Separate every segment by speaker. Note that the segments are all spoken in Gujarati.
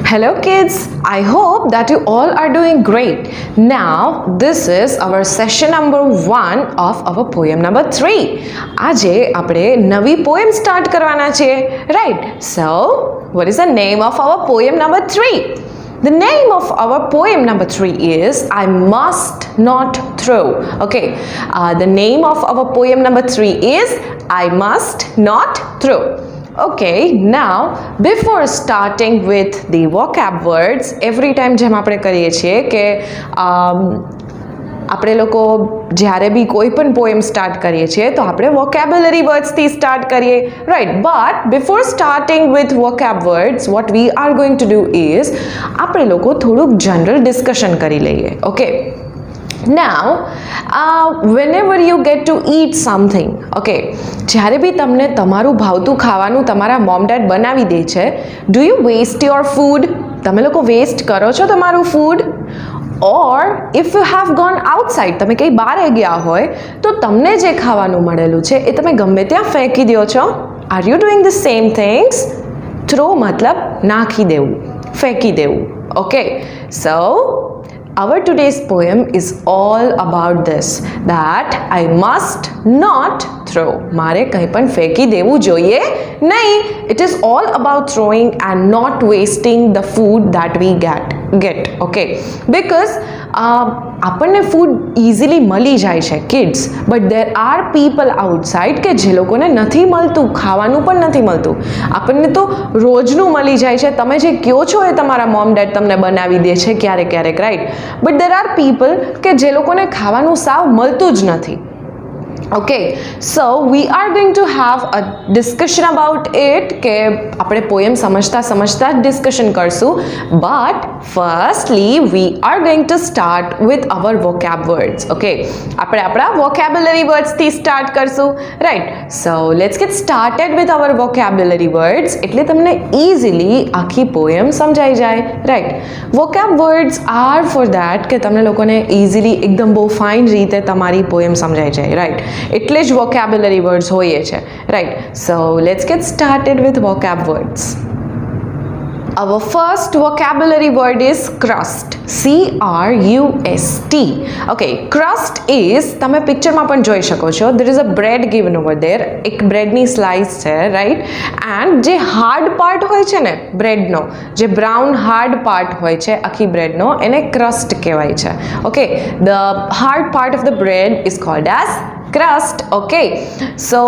Speaker 1: Hello kids, I hope that you all are doing great. Now this is our session number 1 of our poem number 3. આજે આપણે નવી poem start કરવાના છે, right? So what is the name of our poem number 3? The name of our poem number 3 is I Must Not Throw. Okay, the name of our poem number 3 is I Must Not Throw. Okay, now before starting with the vocab words, every time જેમ આપણે કરીએ છીએ કે આપણે લોકો જ્યારે બી કોઈ પણ પોએમ સ્ટાર્ટ કરીએ છીએ તો આપણે વોકેબ્યુલરી વર્ડ્સથી સ્ટાર્ટ કરીએ, right? But before starting with vocab words what we are going to do is આપણે લોકો થોડુંક જનરલ ડિસ્કશન કરી લઈએ. Okay, now whenever you get to eat something, okay, જ્યારે બી તમને તમારું ભાવતું ખાવાનું તમારા મોમ ડેડ બનાવી દે છે, do you waste your food? તમે લોકો વેસ્ટ કરો છો તમારું food? or if you have gone outside, તમે કંઈ બહાર ગયા હોય તો તમને જે ખાવાનું મળેલું છે એ તમે ગમે ત્યાં ફેંકી દો છો? Are you doing the same things? throw મતલબ નાખી દેવું, ફેંકી દેવું. Okay, so our today's poem is all about this, that I must not throw. મારે કંઈ પણ ફેંકી દેવું જોઈએ નહીં. It is all about throwing and not wasting the food that we get. Okay, because આપણને ફૂડ ઇઝીલી મળી જાય છે kids, but there are people outside કે જે લોકોને નથી મળતું, ખાવાનું પણ નથી મળતું. આપણને તો રોજનું મળી જાય છે, તમે જે કહો છો એ તમારા મોમ ડેડ તમને બનાવી દે છે ક્યારેક ક્યારેક, right? But there are people કે જે લોકોને ખાવાનું સાવ મળતું જ નથી. Okay, so we are going to have a discussion about it કે આપણે પોએમ સમજતા સમજતા જ ડિસ્કશન કરશું. But firstly we are going to start with our vocab words. Okay, આપણે આપણા vocabulary words થી start કરશું, right? So let's get started with our vocabulary words. એટલે તમને easily આખી પોએમ સમજાઈ જાય, right? Vocab words are for that કે તમને લોકોને easily એકદમ બહુ ફાઇન રીતે તમારી પોએમ સમજાઈ જાય, right? એટલે જ vocabulary words હોઈએ છે, right? So let's get started with vocab words. Our first vocabulary word is crust. C-R-U-S-T. Okay, crust is, તમે પિક્ચરમાં પણ જોઈ શકો છો, there is a bread given over there. એક બ્રેડની સ્લાઇસ છે, રાઈટ? એન્ડ જે હાર્ડ પાર્ટ હોય છે ને બ્રેડનો, જે બ્રાઉન હાર્ડ પાર્ટ હોય છે આખી બ્રેડનો, એને crust કહેવાય છે. Okay, the hard part of the bread is called as crust. Okay, so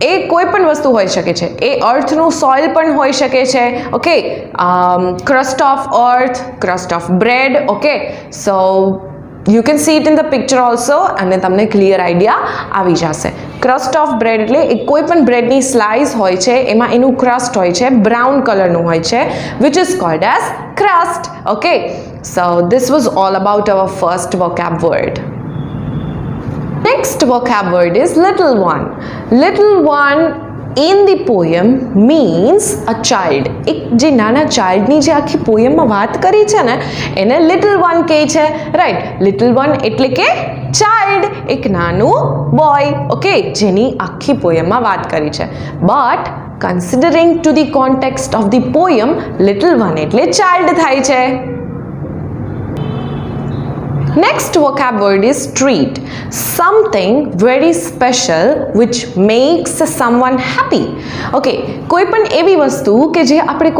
Speaker 1: એ કોઈ પણ વસ્તુ હોઈ શકે છે, એ અર્થનું સોઇલ પણ હોઈ શકે છે. Okay, crust of earth, crust of bread. Okay, so you can see it in the picture also અને તમને ક્લિયર આઈડિયા આવી જશે. crust of bread એટલે એ કોઈ પણ બ્રેડની સ્લાઇસ હોય છે, એમાં એનું crust હોય છે, બ્રાઉન કલરનું હોય છે, which is called as crust. Okay, so this was all about our first vocab word. Next vocab word is little one. Little one in the poem means a child. એક જે નાના ચાઇલ્ડની જે આખી પોએમમાં વાત કરી છે ને એને little one કહે છે, રાઈટ? little one એટલે કે ચાઇલ્ડ, એક નાનું બોય, ઓકે, જેની આખી પોએમમાં વાત કરી છે. But considering to the context of the poem little one એટલે ચાઇલ્ડ થાય છે. Next vocab word is treat. Something very special which makes someone happy. Okay, કોઈ પણ એવી વસ્તુ કે જે આપણે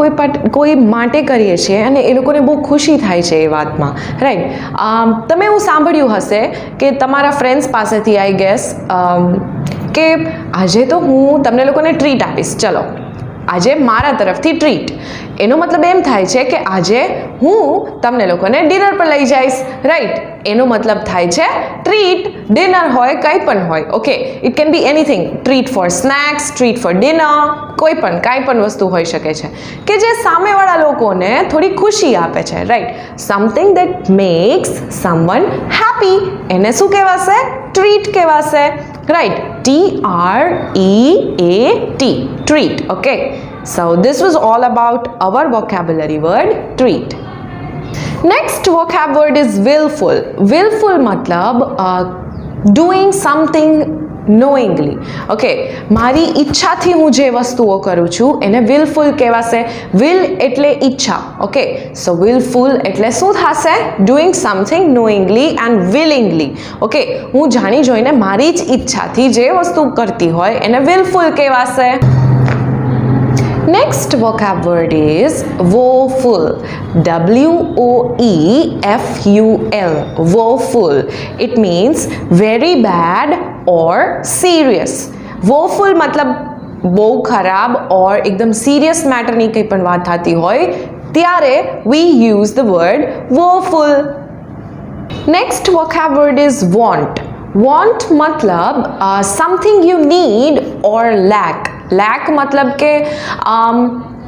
Speaker 1: કોઈ માટે કરીએ છીએ અને એ લોકોને બહુ ખુશી થાય છે એ વાતમાં, રાઈટ? તમે એવું સાંભળ્યું હશે કે તમારા ફ્રેન્ડ્સ પાસેથી આઈ ગેસ કે આજે તો હું તમને લોકોને ટ્રીટ આપીશ, ચલો આજે મારા તરફથી ટ્રીટ. એનો મતલબ એમ થાય છે કે આજે હું તમને લોકોને ડિનર પર લઈ જઈશ, રાઈટ? એનો મતલબ થાય છે ટ્રીટ. ડિનર હોય, કંઈ પણ હોય, okay, it can be anything. Treat for snacks, treat for dinner, કોઈ પણ કાંઈ પણ વસ્તુ હોઈ શકે છે કે જે સામેવાળા લોકોને થોડી ખુશી આપે છે, right? Something that max someone happy, એને શું કહેવાશે? ટ્રીટ કહેવાશે, right? T-R-E-A-T, treat. Okay, so this was all about our vocabulary word treat. Next vocab word is willful. Willful મતલબ doing something knowingly. ઓકે, મારી ઈચ્છાથી હું જે વસ્તુઓ કરું છું એને willful કહેવાશે. will એટલે ઈચ્છા. ઓકે, સો willful એટલે શું થશે? doing something knowingly and willingly. Okay, હું જાણી જોઈને મારી જ ઈચ્છાથી જે વસ્તુ કરતી હોય એને willful કહેવાશે. Next vocab word is woeful. W-O-E-F-U-L. Woeful. It means very bad or serious. Woeful मतलब બહુ ખરાબ or એકદમ serious matter ની કંઈ પણ વાત થતી હોય ત્યારે we use the word woeful. Next vocab word is want. Want मतलब something you need or lack. lack मतलब કે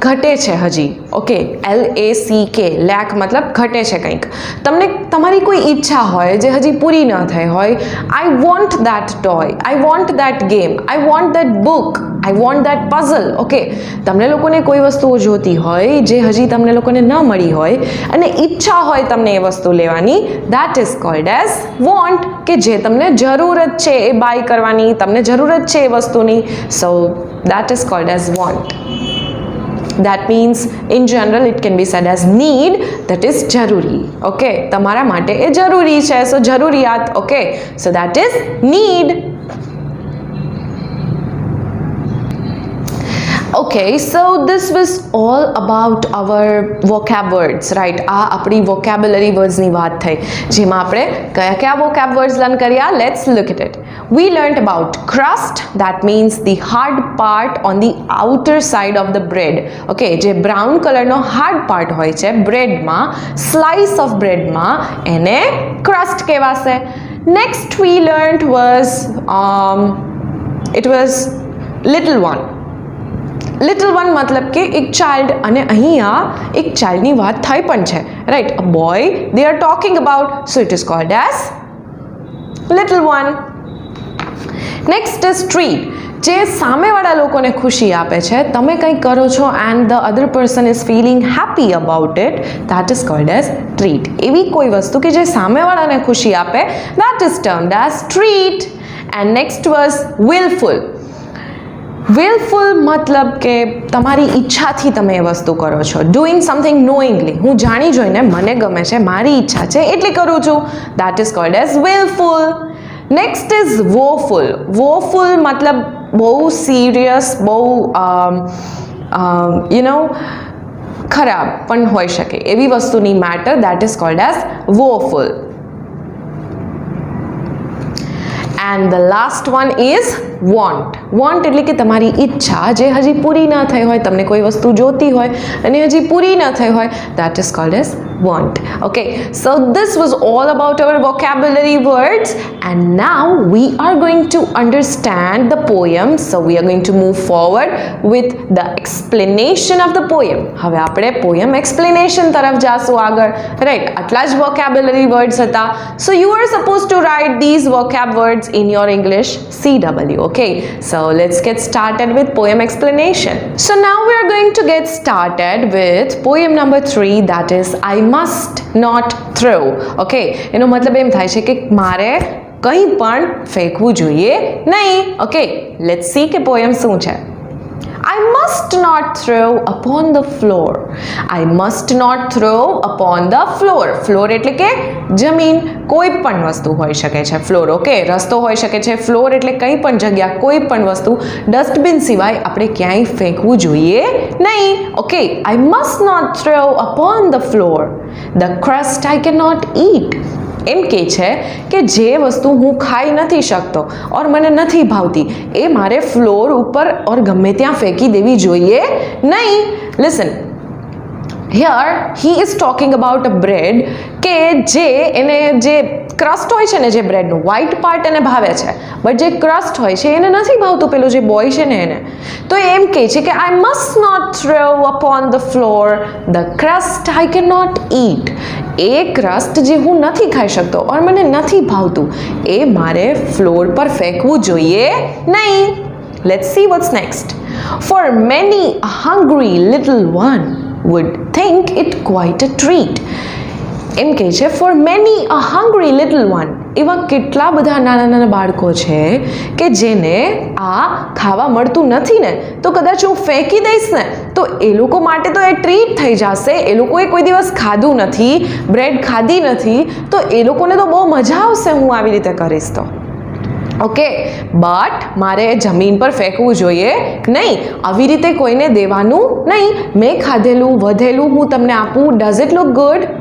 Speaker 1: ઘટે છે હજી. ઓકે, LACK, lack मतलब ઘટે છે કંઈક. તમને તમારી કોઈ ઈચ્છા હોય જે હજી પૂરી ન થઈ હોય. I want that toy, I want that game, I want that book, I want that puzzle. Okay, તમને લોકોને કોઈ વસ્તુઓ જોતી હોય જે હજી તમને લોકોને ન મળી હોય અને ઈચ્છા હોય તમને એ વસ્તુ લેવાની, that is called as want. કે જે તમને જરૂરત છે એ બાય કરવાની, તમને જરૂરત છે એ વસ્તુની. સો that is called as want. That means in general it can be said as need, that is જરૂરી. Okay, તમારા માટે એ જરૂરી છે, so જરૂરિયાત. Okay, so that is need. Okay, so this was all about our vocab words, right? આ આપણી vocabulary words ની વાત થઈ જેમાં આપણે કયા કયા vocab words લર્ન કર્યા. Let's look at it. We learned about crust, that means the hard part on the outer side of the bread. Okay, જે brown color નો hard part હોય છે bread માં, slice of bread માં, એને crust કહેવાશે. Next we learned was it was little one. Little one મતલબ કે એક ચાઇલ્ડ, અને અહીંયા એક ચાઇલ્ડની વાત થઈ પણ છે, right? A boy they are talking about, so it is called as little one. Next is treat. જે સામેવાળા લોકોને ખુશી આપે છે, તમે કંઈક કરો છો and the other person is feeling happy about it, that is called as treat. એવી કોઈ વસ્તુ કે જે સામેવાળાને ખુશી આપે, that is termed as treat. And next was willful. willful મતલબ કે તમારી ઈચ્છાથી તમે એ વસ્તુ કરો છો. Doing something knowingly. હું જાણી જોઈને મને ગમે છે, મારી ઈચ્છા છે એટલે કરું છું, that is called as willful. Next is woeful. woeful મતલબ બહુ સિરિયસ, બહુ ખરાબ પણ હોઈ શકે એવી વસ્તુની matter, that is called as woeful. And the last one is want. want એટલે કે તમારી ઈચ્છા જે હજી પૂરી ન થઈ હોય, તમને કોઈ વસ્તુ જોતી હોય અને હજી પૂરી ન થઈ હોય, that is called as want. Okay, so this was all about our vocabulary words, and now we are going to understand the poem. So we are going to move forward with the explanation of the poem. હવે આપણે poem explanation તરફ જાશું આગળ, right? આટલા જ vocabulary words હતા. So you are supposed to write these vocab words in your English CW. Okay, so let's get started with poem explanation. So now we are going to get started with poem number 3, that is I must not throw. Okay, એનો મતલબ એમ થાય છે કે મારે કંઈ પણ ફેંકવું જોઈએ નહીં. Okay, let's see કે poem શું છે. I must not throw upon the floor. I must not throw upon the floor. Floor એટલે કે જમીન, કોઈ પણ વસ્તુ હોઈ શકે છે ફ્લોર. ઓકે, રસ્તો હોઈ શકે છે. ફ્લોર એટલે કંઈ પણ જગ્યા, કોઈ પણ વસ્તુ, ડસ્ટબિન સિવાય આપણે ક્યાંય ફેંકવું જોઈએ નહીં. Okay, I must not throw upon the floor. The crust I cannot eat. એમ કહે છે કે જે વસ્તુ હું ખાઈ નથી શકતો ઓર મને નથી ભાવતી એ મારે ફ્લોર ઉપર ઓર ગમે ત્યાં ફેંકી દેવી જોઈએ નહીં. Listen, here he is talking about a bread કે જે એને જે ક્રસ્ટ હોય છે ને, જે બ્રેડનું વ્હાઇટ પાર્ટ એને ભાવે છે, બટ જે ક્રસ્ટ હોય છે એને નથી ભાવતું, પેલો જે બોય છે ને એને. તો એમ કહે છે કે I must not throw upon the floor the crust I cannot eat. A crust જે હું નથી ખાઈ શકતો ઓર મને નથી ભાવતું એ મારે ફ્લોર પર ફેંકવું જોઈએ નહીં. Let's see what's next. For many a hungry little one would think it quite a treat. એમ કહે છે for many a hungry little one, એવા કેટલા બધા નાના નાના બાળકો છે કે જેને આ ખાવા મળતું નથી ને, તો કદાચ હું ફેંકી દઈશ ને તો એ લોકો માટે તો એ ટ્રીટ થઈ જશે. એ લોકોએ કોઈ દિવસ ખાધું નથી, બ્રેડ ખાધી નથી, તો એ લોકોને તો બહુ મજા આવશે હું આવી રીતે કરીશ તો. ઓકે, બટ મારે જમીન પર ફેંકવું જોઈએ નહીં, આવી રીતે કોઈને દેવાનું નહીં. મેં ખાધેલું વધેલું હું તમને આપું, does it look good?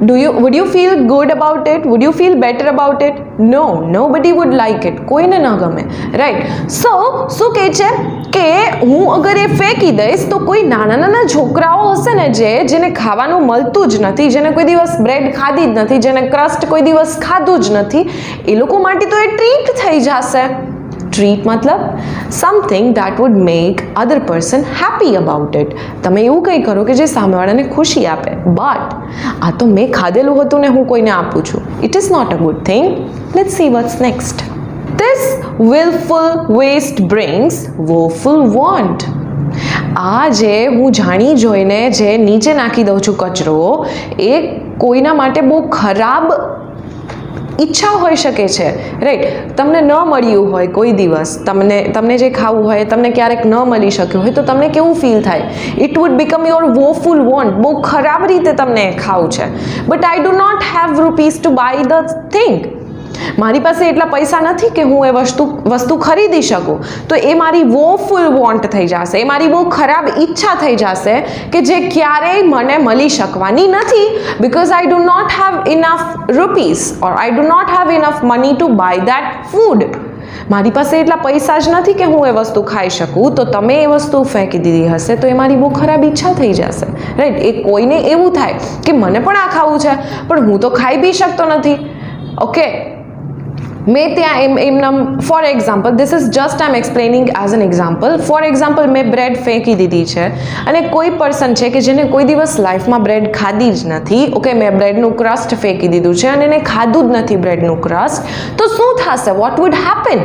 Speaker 1: Would you feel good about it? Would you feel better about it? No, nobody would like it. કોઈને ન ગમે, રાઈટ? સો શું કહે છે કે હું અગર એ ફેંકી દઈશ તો કોઈ નાના નાના છોકરાઓ હશે ને જેને ખાવાનું મળતું જ નથી, જેને કોઈ દિવસ બ્રેડ ખાધી જ નથી, જેને ક્રસ્ટ કોઈ દિવસ ખાધું જ નથી, એ લોકો માટે તો એ ટ્રીટ થઈ જશે. ટ્રીટ મતલબ something that wood make other person happy about it. તમે એવું કંઈ કરો કે જે સામેવાળાને ખુશી આપે. બટ આ તો મેં ખાધેલું હતું ને હું કોઈને આપું છું. It is not a good thing. Let's see what's next. This willful waste brings woeful want. આ જે હું જાણી જોઈને જે નીચે નાખી દઉં છું કચરો, એ કોઈના માટે બહુ ખરાબ ઈચ્છા હોઈ શકે છે, રાઈટ? તમને ન મળ્યું હોય કોઈ દિવસ, તમને જે ખાવું હોય તમને ક્યારેક ન મળી શક્યું હોય તો તમને કેવું ફીલ થાય? It would become your woeful want. બહુ ખરાબ રીતે તમને ખાવું છે, but I do not have rupees to buy the thing. મારી પાસે એટલા પૈસા નથી કે હું એ વસ્તુ ખરીદી શકું, તો એ મારી વોફુલ વોન્ટ થઈ જશે, એ મારી બહુ ખરાબ ઈચ્છા થઈ જશે કે જે ક્યારેય મને મળી શકવાની નથી, because I do not have enough rupees or I do not have enough money to buy that food. મારી પાસે એટલા પૈસા જ નથી કે હું એ વસ્તુ ખાઈ શકું, તો તમે એ વસ્તુ ફેંકી દીધી હશે તો એ મારી બહુ ખરાબ ઈચ્છા થઈ જશે, રાઈટ? એ કોઈને એવું થાય કે મને પણ આ ખાવું છે પણ હું તો ખાઈ બી શકતો નથી. ઓકે, મેં ત્યાં એમના for example, this is just I am explaining as an example. For example મેં બ્રેડ ફેંકી દીધી છે અને કોઈ પર્સન છે કે જેને કોઈ દિવસ લાઈફમાં બ્રેડ ખાધી જ નથી. ઓકે, મેં બ્રેડનું ક્રસ્ટ ફેંકી દીધું છે અને એને ખાધું જ નથી બ્રેડનું ક્રસ્ટ, તો શું થશે? What would happen?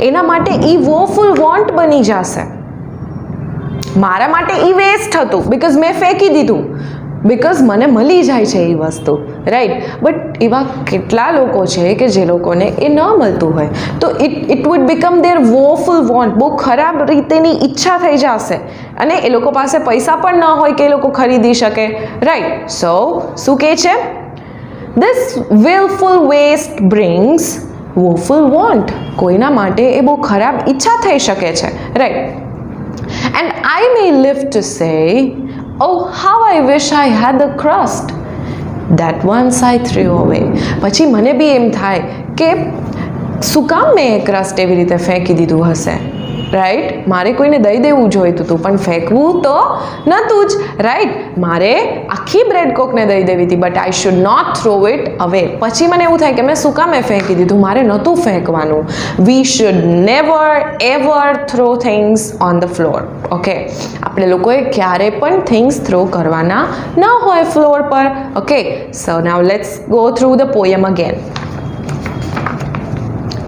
Speaker 1: એના માટે એ વોફુલ વોન્ટ બની જશે. મારા માટે એ વેસ્ટ હતું બિકોઝ મેં ફેંકી દીધું, બિકોઝ મને મળી જાય છે એ વસ્તુ, રાઈટ? બટ એવા કેટલા લોકો છે કે જે લોકોને એ ન મળતું હોય, તો it would become their woeful want. બહુ ખરાબ રીતેની ઈચ્છા થઈ જશે અને એ લોકો પાસે પૈસા પણ ન હોય કે એ લોકો ખરીદી શકે, રાઈટ? સો શું કહે છે? This willful waste brings woeful want. કોઈના માટે એ બહુ ખરાબ ઈચ્છા થઈ શકે છે, right? And I may live to say, oh, how I wish I had the crust that once I threw away. પછી મને બી એમ થાય કે શું કામ મેં એ ક્રસ્ટ એવી રીતે ફેંકી દીધું હશે, રાઈટ? મારે કોઈને દઈ દેવું જોઈતું હતું પણ ફેંકવું તો નહોતું જ, રાઈટ? મારે આખી બ્રેડ કોકને દઈ દેવી હતી, but I should not throw it away. પછી મને એવું થાય કે મેં શું કામ ફેંકી દીધું, મારે નહોતું ફેંકવાનું. We should never ever throw things on the floor. Okay, આપણે લોકોએ ક્યારે પણ થિંગ્સ થ્રો કરવાના ન હોય ફ્લોર પર. Okay, so now let's go through the poem again.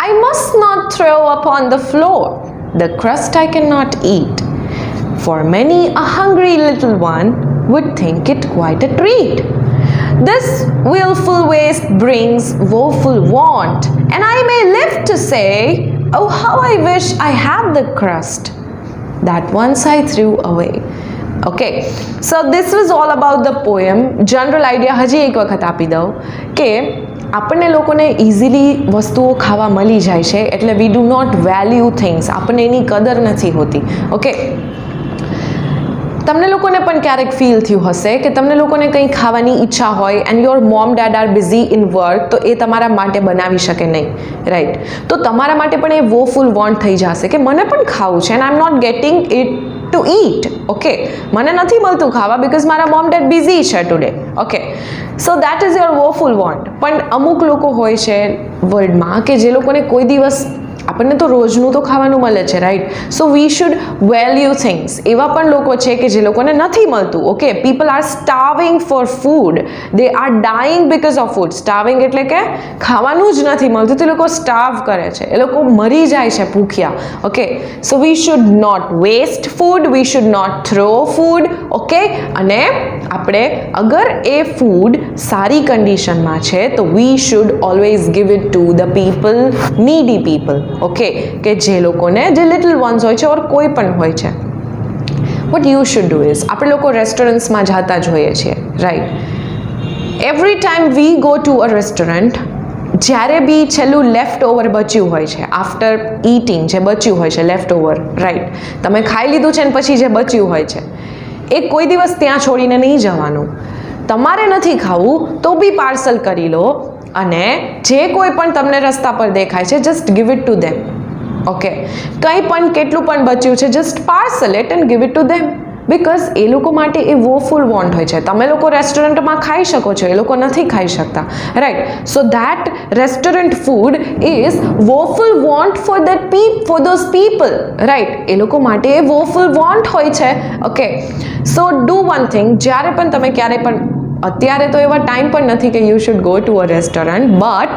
Speaker 1: I must not throw upon the floor the crust I cannot eat, for many a hungry little one would think it quite a treat. This willful waste brings woeful want, and I may live to say, oh, how I wish I had the crust that once I threw away. Okay, so this was all about the poem. General idea હજી એક વખત આપી દઉં કે આપણને લોકોને ઇઝીલી વસ્તુઓ ખાવા મળી જાય છે એટલે we do not value things. આપણને એની કદર નથી હોતી. ઓકે, તમને લોકોને પણ ક્યારેક ફીલ થયું હશે કે તમને લોકોને કંઈ ખાવાની ઈચ્છા હોય and your mom dad are busy in work, તો એ તમારા માટે બનાવી શકે નહીં, રાઈટ? તો તમારા માટે પણ એ વોફુલ વોન્ટ થઈ જશે કે મને પણ ખાવું છે and I am not getting it to eat. Okay, મને નથી મળતું ખાવા બિકોઝ મારા મોમ ડેડ બિઝી છે today. Okay, so that is your woeful want. પણ અમુક લોકો હોય છે વર્લ્ડમાં કે જે લોકોને કોઈ દિવસ આપણને તો રોજનું તો ખાવાનું મળે છે, right? So we should value things. એવા પણ લોકો છે કે જે લોકોને નથી મળતું. Okay, people are starving for food, they are dying because of food. Starving એટલે કે ખાવાનું જ નથી મળતું, તે લોકો સ્ટાર્વ કરે છે, એ લોકો મરી જાય છે ભૂખ્યા. Okay, so we should not waste food, we should not throw food. Okay, અને આપણે અગર એ ફૂડ સારી કન્ડિશનમાં છે તો we should always give it to the people, needy people. Okay, કે જે લોકોને, જે લિટલ વન્સ હોય છે ઓર કોઈ પણ હોય છે. What you should do is, આપણે લોકો રેસ્ટોરન્ટ્સમાં જતા જ હોઈએ છીએ, right? Every time we go to a restaurant, જ્યારે બી છેલ્લું લેફ્ટ ઓવર બચ્યું હોય છે, આફ્ટર ઇટિંગ જે બચ્યું હોય છે, લેફ્ટ ઓવર, રાઈટ? તમે ખાઈ લીધું છે ને પછી જે બચ્યું હોય છે એ કોઈ દિવસ ત્યાં છોડીને નહીં જવાનું. તમારે નથી ખાવું તો બી પાર્સલ કરી લો, અને જે કોઈ પણ તમને રસ્તા પર દેખાય છે just give it to them. Okay, કંઈ પણ કેટલું પણ બચ્યું છે just parcel it and give it to them, because એ લોકો માટે એ woeful want હોય છે. તમે લોકો રેસ્ટોરન્ટમાં ખાઈ શકો છો, એ લોકો નથી ખાઈ શકતા, right? So that restaurant food is woeful want for those people, right? એ લોકો માટે એ woeful want હોય છે. Okay, so do one thing, જ્યારે પણ તમે ક્યારે પણ, અત્યારે તો એવા ટાઈમ પણ નથી કે you should go to a restaurant, but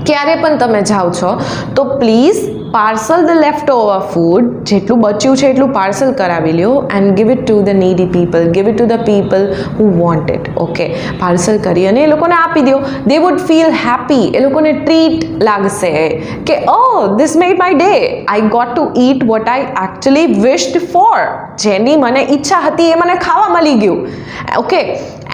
Speaker 1: ક્યારે પણ તમે જાઓ છો તો please parcel the left over food, જેટલું બચ્યું છે એટલું પાર્સલ કરાવી લ્યો and give it to the needy people, give it to the people who want it. Okay, parcel કરી અને એ લોકોને આપી દો. દે વુડ ફીલ હેપી, એ લોકોને ટ્રીટ લાગશે કે oh this made my day, I got to eat what I actually wished for, જેની મને ઈચ્છા હતી એ મને ખાવા મળી ગયું. Okay,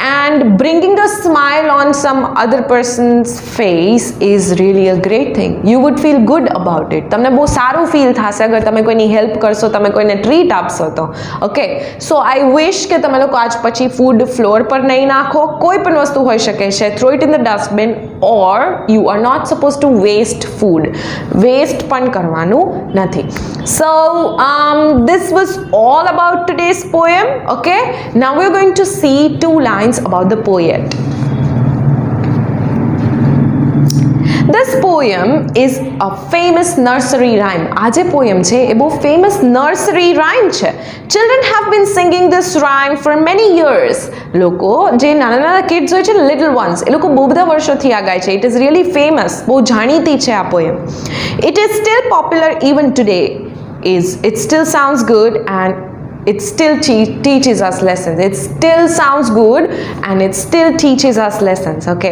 Speaker 1: and bringing a smile on some other person's face is really a great thing. You would feel good about it. તમને બહુ સારું ફીલ થશે અગર તમે કોઈની હેલ્પ કરશો, તમે કોઈને ટ્રીટ આપશો તો. ઓકે, સો આઈ વિશ કે તમે લોકો આજ પછી ફૂડ ફ્લોર પર નહીં નાખો. કોઈ પણ વસ્તુ હોઈ શકે છે, throw it in the dustbin, or you are not suppose to waste food. Waste પણ કરવાનું નથી. સો this was all about today's poem. Okay, now we're going to see two lines about the poet. This poem is a famous nursery rhyme. આ જે poem છે એ બહુ famous nursery rhyme છે. Children have been singing this rhyme for many years. લોકો જે નાના નાના kids હોય છે ને, little ones, એ લોકો બહુ બધા વર્ષોથી આ ગાય છે. It is really famous. બહુ જાણીતી છે આ poem. It is still popular even today. It still sounds good and it still teaches us lessons. It still sounds good and it still teaches us lessons. Okay,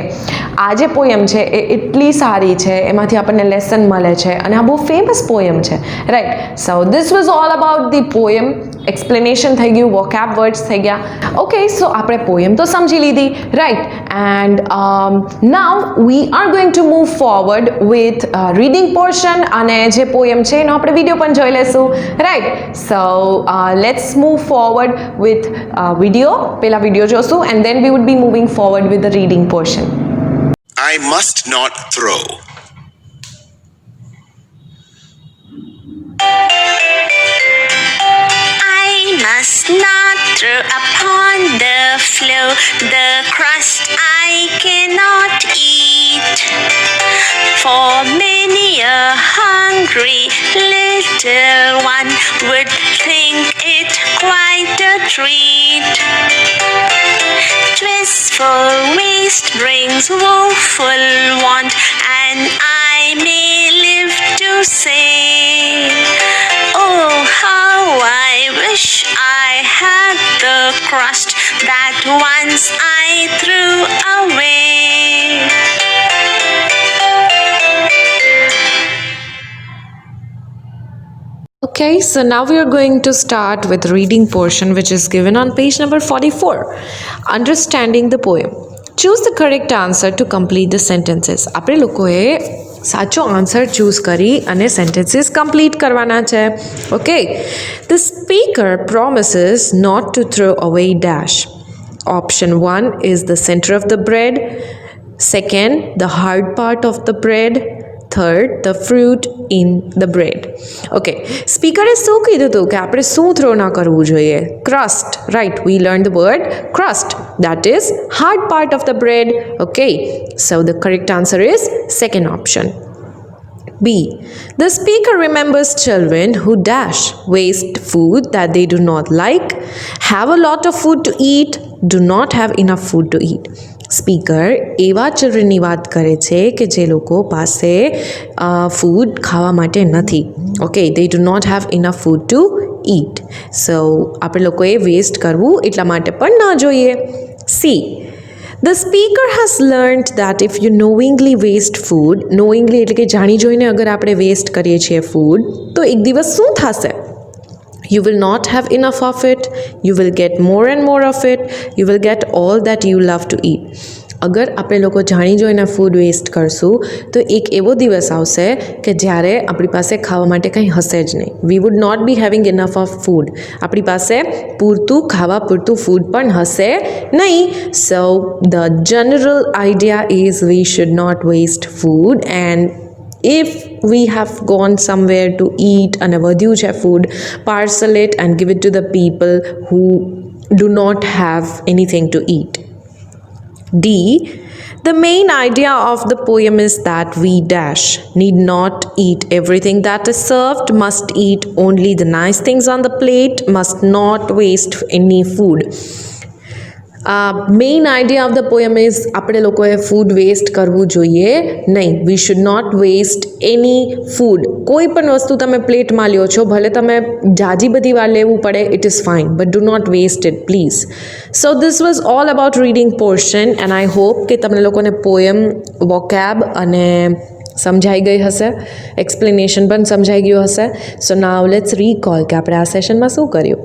Speaker 1: આ જે પોયમ છે એ એટલી સારી છે, એમાંથી આપણને લેસન મળે છે, અને આ બહુ ફેમસ પોયમ છે, right? So this was all about the poem. Explanation થઈ ગયું, વોકેબ વર્ડ્સ થઈ ગયા. ઓકે, સો આપણે પોયમ તો સમજી લીધી, right? And now we are going to move forward with reading portion, અને જે પોયમ છે એનો આપણે વિડીયો પણ જોઈ લેશું, right? So let's move forward with video. પહેલા વિડીયો જોશું and then we would be moving forward with the reading portion.
Speaker 2: I must not throw.
Speaker 3: I must not throw upon the floor the crust I cannot eat. For many a hungry little one would think it quite a treat. Twistful waste brings woeful want, and I may live to say, oh, how I wish I had the crust that once I threw away.
Speaker 1: Okay, so now we are going to start with reading portion, which is given on page number 44. Understanding the poem. Choose the correct answer to complete the sentences. આપણે લોકોએ સાચો આન્સર ચૂઝ કરી અને સેન્ટેન્સીસ કમ્પ્લીટ કરવાના છે. Okay, the speaker promises not to throw away dash. Option 1 is the center of the bread. Second, the hard part of the bread. Third, the fruit in the bread. Okay, સ્પીકરે શું કીધું હતું કે આપણે શું થ્રો ના કરવું જોઈએ? crust, right? We learned the word crust, that is hard part of the bread. Okay, so the correct answer is second option. B. The speaker remembers children who dash waste food that they do not like, have a lot of food to eat, do not have enough food to eat. Speaker એવા ચિલ્ડ્રનની વાત કરે છે કે જે લોકો પાસે ફૂડ ખાવા માટે નથી. Okay, they do not have enough food to eat. So આપણે લોકોએ વેસ્ટ કરવું એટલા માટે પણ ન જોઈએ. See. The speaker has learned that if you knowingly waste food, knowingly એટલે કે જાણી જોઈને અગર આપણે વેસ્ટ કરીએ છીએ ફૂડ, તો એક દિવસ શું થશે? You will not have enough of it, you will get more and more of it, you will get all that you love to eat. અગર આપણે લોકો જાણી જોઈને ફૂડ વેસ્ટ કરશું તો એક એવો દિવસ આવશે કે જ્યારે આપણી પાસે ખાવા માટે કંઈ હશે જ નહીં. We would not be having enough of food. આપણી પાસે પૂરતું ખાવા પૂરતું ફૂડ પણ હશે નહીં. So the general idea is we should not waste food, and if we have gone somewhere to eat and વધ્યું છે food, parcel it and give it to the people who do not have anything to eat. D. The main idea of the poem is that we dash need not eat everything that is served, must eat only the nice things on the plate, must not waste any food. Main idea of the poem is આપણે લોકોએ ફૂડ વેસ્ટ કરવું જોઈએ નહીં. We should not waste any food. કોઈ પણ વસ્તુ તમે પ્લેટમાં લ્યો છો, ભલે તમે જાજી બધી વાર લેવું પડે, it is fine, but do not waste it please. So this was all about reading portion, and I hope કે તમને લોકોને પોયમ, વોકેબ અને સમજાઈ ગઈ હશે, એક્સપ્લેનેશન પણ સમજાઈ ગયું હશે. સો નાઉ લેટ્સ રીકોલ કે આપણે આ સેશનમાં શું કર્યું.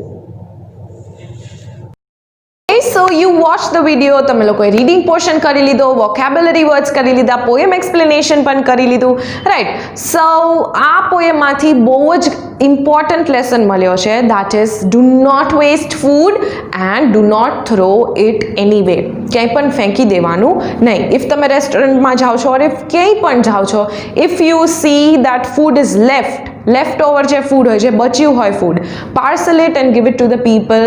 Speaker 1: So you watched the video, તમે લોકોએ રીડિંગ પોર્શન કરી લીધો, વોકેબ્યુલરી વર્ડ્સ કરી લીધા, પોએમ એક્સપ્લેનેશન પણ કરી લીધું, રાઈટ. સો આ પોએમમાંથી બહુ જ ઇમ્પોર્ટન્ટ લેસન મળ્યો છે, that is do not waste food and do not throw it anyway. ક્યાંય પણ ફેંકી દેવાનું નહીં. ઇફ તમે રેસ્ટોરન્ટમાં જાઓ છો, ઓર ઇફ ક્યાંય પણ જાઓ છો, if you see that food is left over જે ફૂડ હોય, જે બચ્યું હોય food, parcel it and give it to the people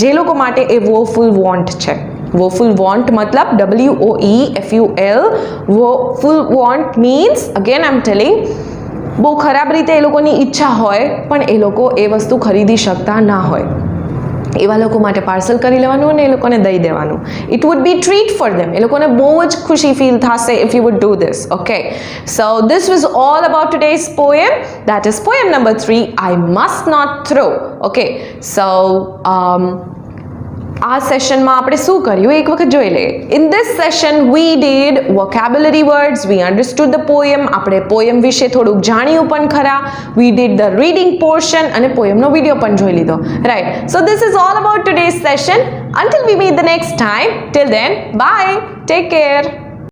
Speaker 1: જે લોકો માટે એ વોફુલ વોન્ટ છે. વોફુલ વોન્ટ મતલબ WOEFUL. Woeful want means, again I am telling, બહુ ખરાબ રીતે એ લોકોની ઈચ્છા હોય પણ એ લોકો એ વસ્તુ ખરીદી શકતા ના હોય, એવા લોકો માટે પાર્સલ કરી લેવાનું અને એ લોકોને દઈ દેવાનું. It would be treat for them. એ લોકોને બહુ જ ખુશી ફીલ થશે if you would do this. Okay, so this was all about today's poem, that is poem number 3, I must not throw. Okay, so આ સેશનમાં આપણે શું કર્યું એક વખત જોઈ લઈએ. In this session we did vocabulary words, we understood the poem. આપણે પોએમ વિશે થોડુંક જાણ્યું પણ ખરા. We did the reading portion અને પોએમનો વિડીયો પણ જોઈ લીધો, right. So this is all about today's session. Until we meet the next time, till then, bye, take care.